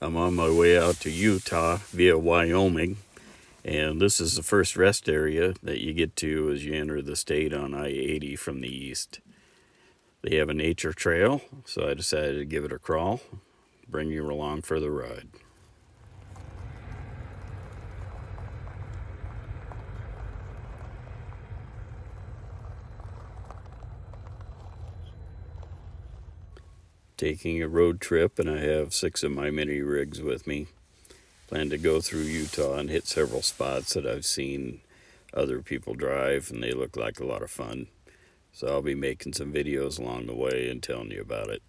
I'm on my way out to Utah via Wyoming, and this is the first rest area that you get to as you enter the state on I-80 from the east. They have a nature trail, so I decided to give it a crawl, bring you along for the ride. Taking a road trip, and I have 6 of my mini rigs with me. Plan to go through Utah and hit several spots that I've seen other people drive, and they look like a lot of fun. So I'll be making some videos along the way and telling you about it.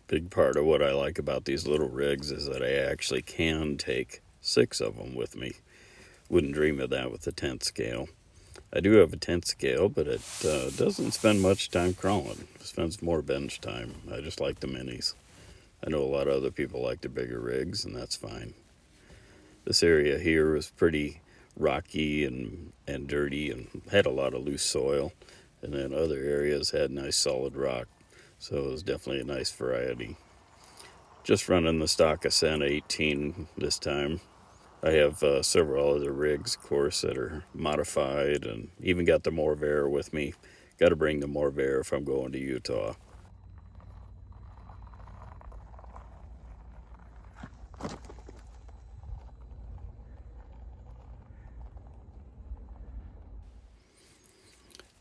Big part of what I like about these little rigs is that I actually can take 6 of them with me. Wouldn't dream of that with the 10th scale. I do have a 10th scale, but it doesn't spend much time crawling. It spends more bench time. I just like the minis. I know a lot of other people like the bigger rigs, and that's fine. This area here was pretty rocky and dirty and had a lot of loose soil. And then other areas had nice solid rock. So it was definitely a nice variety. Just running the stock Ascent 18 this time. I have several other rigs, of course, that are modified, and even got the Morvair with me. Got to bring the Morvair if I'm going to Utah.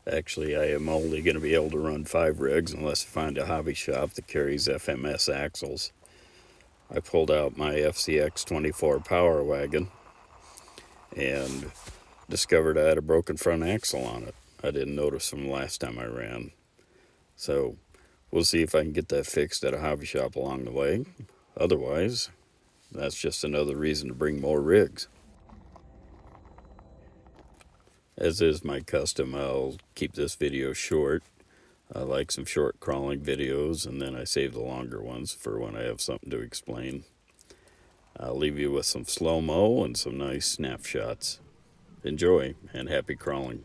Actually, I am only going to be able to run 5 rigs unless I find a hobby shop that carries FMS axles. I pulled out my FCX 24 Power Wagon and discovered I had a broken front axle on it. I didn't notice from the last time I ran. So we'll see if I can get that fixed at a hobby shop along the way. Otherwise, that's just another reason to bring more rigs. As is my custom, I'll keep this video short. I like some short crawling videos, and then I save the longer ones for when I have something to explain. I'll leave you with some slow-mo and some nice snapshots. Enjoy, and happy crawling.